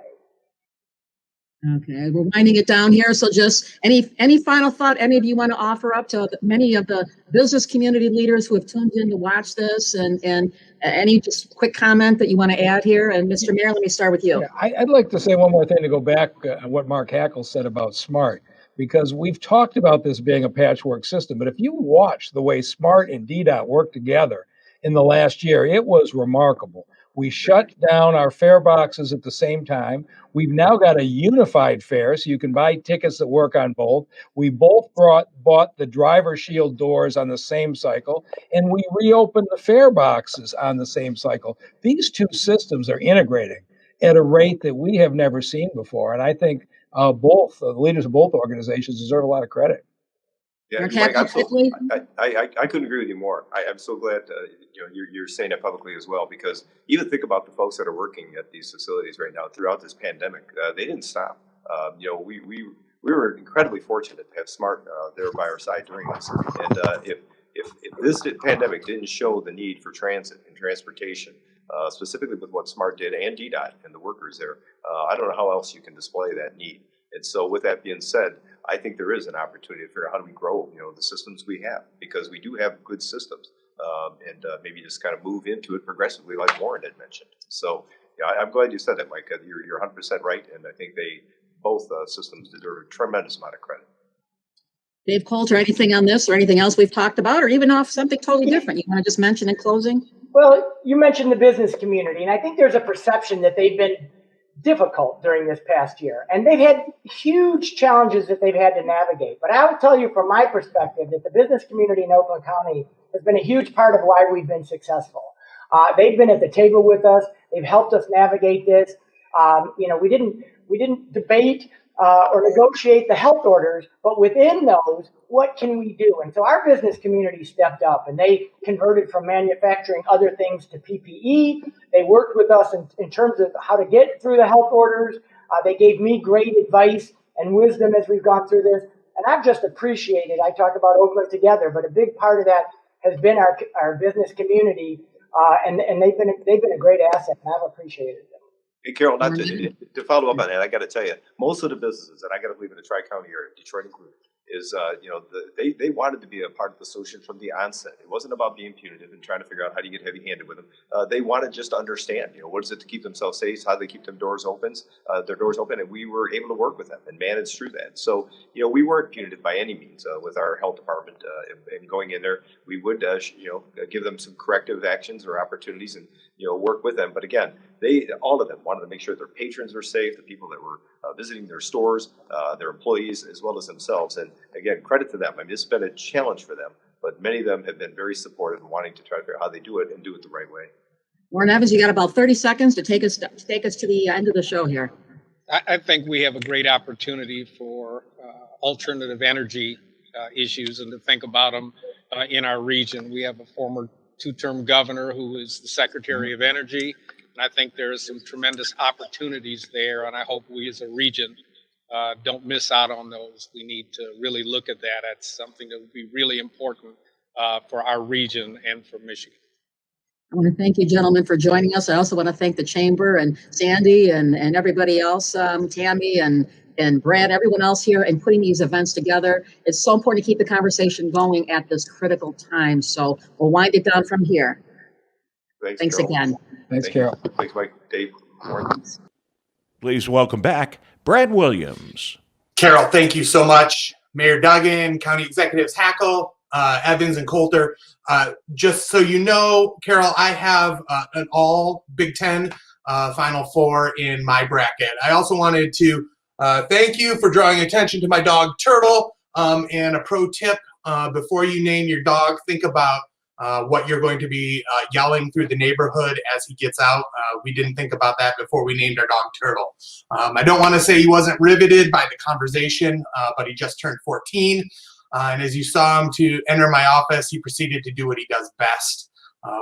Okay, we're winding it down here. So just any final thought any of you want to offer up to many of the business community leaders who have tuned in to watch this, and any just quick comment that you want to add here? And Mr. Mayor, let me start with you. Yeah, I'd like to say one more thing to go back on what Mark Hackel said about SMART, because we've talked about this being a patchwork system, but if you watch the way SMART and DDOT worked together in the last year, it was remarkable. We shut down our fare boxes at the same time. We've now got a unified fare, so you can buy tickets that work on both. We both bought the driver shield doors on the same cycle, and we reopened the fare boxes on the same cycle. These 2 systems are integrating at a rate that we have never seen before, and I think both the leaders of both organizations deserve a lot of credit. Yeah, Mike, I couldn't agree with you more. I'm so glad you're saying that publicly as well, because even think about the folks that are working at these facilities right now throughout this pandemic. They didn't stop. We were incredibly fortunate to have SMART there by our side during this. And if this pandemic didn't show the need for transit and transportation, specifically with what SMART did and DDOT and the workers there, I don't know how else you can display that need. And so with that being said, I think there is an opportunity to figure out how do we grow, the systems we have, because we do have good systems, and maybe just kind of move into it progressively, like Warren had mentioned. So, I'm glad you said that, Mike. You're 100% right, and I think both systems deserve a tremendous amount of credit. Dave Coulter, anything on this or anything else we've talked about, or even off something totally different you want to just mention in closing? Well, you mentioned the business community, and I think there's a perception that they've been difficult during this past year, and they've had huge challenges that they've had to navigate. But I will tell you from my perspective that the business community in Oakland County has been a huge part of why we've been successful. They've been at the table with us. They've helped us navigate this. We didn't debate or negotiate the health orders, but within those, what can we do? And so our business community stepped up, and they converted from manufacturing other things to PPE. They worked with us in terms of how to get through the health orders. They gave me great advice and wisdom as we've gone through this. And I've just appreciated, I talk about Oakland Together, but a big part of that has been our business community, and they've been a great asset, and I've appreciated them. Hey, Carol, not to follow up on that, I got to tell you, most of the businesses, and I got to believe in the Tri-County area, Detroit included, is, they wanted to be a part of the solution from the onset. It wasn't about being punitive and trying to figure out how do you get heavy-handed with them. They wanted just to understand, what is it to keep themselves safe, how do they keep their doors open, and we were able to work with them and manage through that. So, we weren't punitive by any means with our health department, and going in there, we would, give them some corrective actions or opportunities and, work with them. But again, all of them wanted to make sure their patrons were safe, the people that were visiting their stores, their employees, as well as themselves. And again, credit to them. I mean, it's been a challenge for them, but many of them have been very supportive and wanting to try to figure out how they do it and do it the right way. Warren Evans, you got about 30 seconds to take us to the end of the show here. I think we have a great opportunity for alternative energy issues and to think about them in our region. We have a former 2-term governor who is the Secretary of Energy. And I think there's some tremendous opportunities there, and I hope we as a region don't miss out on those. We need to really look at that. That's something that would be really important for our region and for Michigan. I want to thank you, gentlemen, for joining us. I also want to thank the Chamber and Sandy and everybody else, Tammy and Brad, everyone else here, and putting these events together. It's so important to keep the conversation going at this critical time. So we'll wind it down from here. Thanks Carol. again. Thanks, Carol. Thanks, Mike. Dave. Warren. Please welcome back Brad Williams. Carol, thank you so much. Mayor Duggan, County Executives Hackel, Evans, and Coulter. Just so you know, Carol, I have an all Big Ten Final Four in my bracket. I also wanted to thank you for drawing attention to my dog Turtle. And a pro tip, before you name your dog, think about what you're going to be yelling through the neighborhood as he gets out. We didn't think about that before we named our dog Turtle. I don't want to say he wasn't riveted by the conversation, but he just turned 14. And as you saw him to enter my office, he proceeded to do what he does best,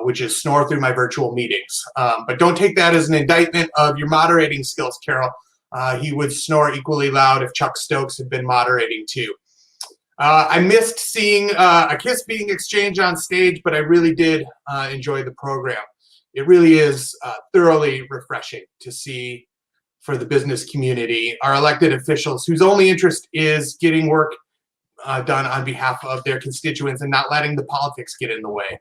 which is snore through my virtual meetings. But don't take that as an indictment of your moderating skills, Carol. He would snore equally loud if Chuck Stokes had been moderating too. I missed seeing a kiss being exchanged on stage, but I really did enjoy the program. It really is thoroughly refreshing to see for the business community, our elected officials whose only interest is getting work done on behalf of their constituents and not letting the politics get in the way.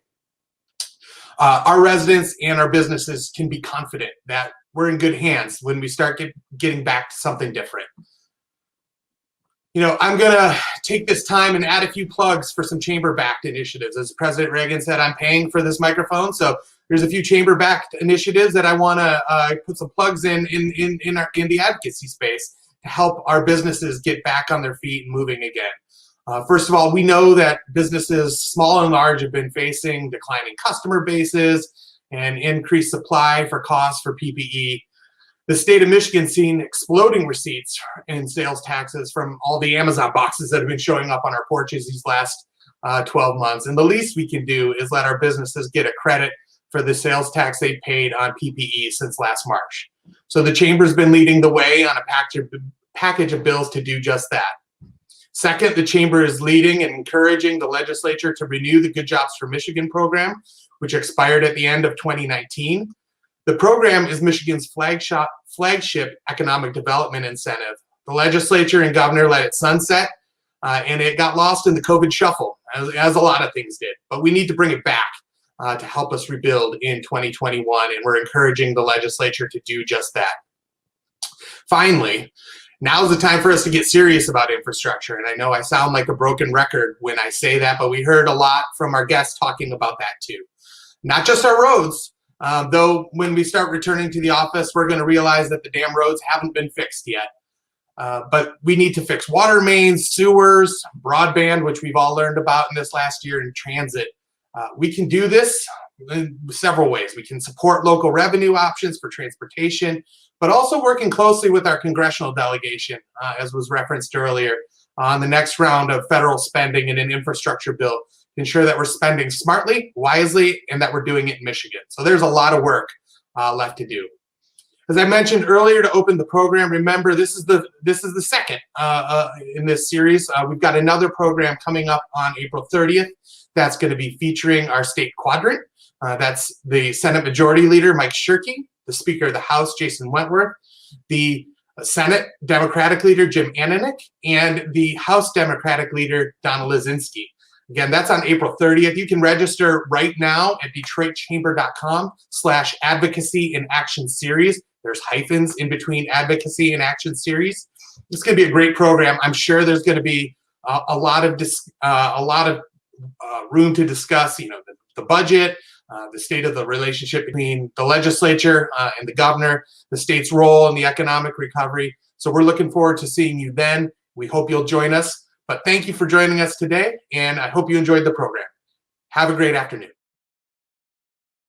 Our residents and our businesses can be confident that we're in good hands when we start getting back to something different. You know, I'm going to take this time and add a few plugs for some chamber-backed initiatives. As President Reagan said, I'm paying for this microphone, so there's a few chamber-backed initiatives that I want to put some plugs in the advocacy space to help our businesses get back on their feet and moving again. First of all, we know that businesses, small and large, have been facing declining customer bases and increased supply for costs for PPE. The state of Michigan's seen exploding receipts in sales taxes from all the Amazon boxes that have been showing up on our porches these last 12 months. And the least we can do is let our businesses get a credit for the sales tax they paid on PPE since last March. So the Chamber's been leading the way on a package of bills to do just that. Second, the Chamber is leading and encouraging the legislature to renew the Good Jobs for Michigan program, which expired at the end of 2019. The program is Michigan's flagship economic development incentive. The legislature and governor let it sunset, and it got lost in the COVID shuffle, as a lot of things did. But we need to bring it back to help us rebuild in 2021, and we're encouraging the legislature to do just that. Finally, now's the time for us to get serious about infrastructure. And I know I sound like a broken record when I say that, but we heard a lot from our guests talking about that too. Not just our roads, though when we start returning to the office, we're going to realize that the damn roads haven't been fixed yet. But we need to fix water mains, sewers, broadband, which we've all learned about in this last year, and transit. We can do this in several ways. We can support local revenue options for transportation, but also working closely with our congressional delegation, as was referenced earlier, on the next round of federal spending in an infrastructure bill to ensure that we're spending smartly, wisely, and that we're doing it in Michigan. So there's a lot of work left to do. As I mentioned earlier to open the program, remember this is the second in this series. We've got another program coming up on April 30th. That's going to be featuring our state quadrant. That's the Senate Majority Leader, Mike Shirkey, the Speaker of the House, Jason Wentworth, the Senate Democratic Leader, Jim Ananich, and the House Democratic Leader, Donna Lizinski. Again, that's on April 30th. You can register right now at DetroitChamber.com/advocacy and action series. There's hyphens in between advocacy and action series. It's going to be a great program. I'm sure there's going to be a lot of room to discuss, the budget, the state of the relationship between the legislature and the governor, the state's role in the economic recovery. So we're looking forward to seeing you then. We hope you'll join us. But thank you for joining us today, and I hope you enjoyed the program. Have a great afternoon.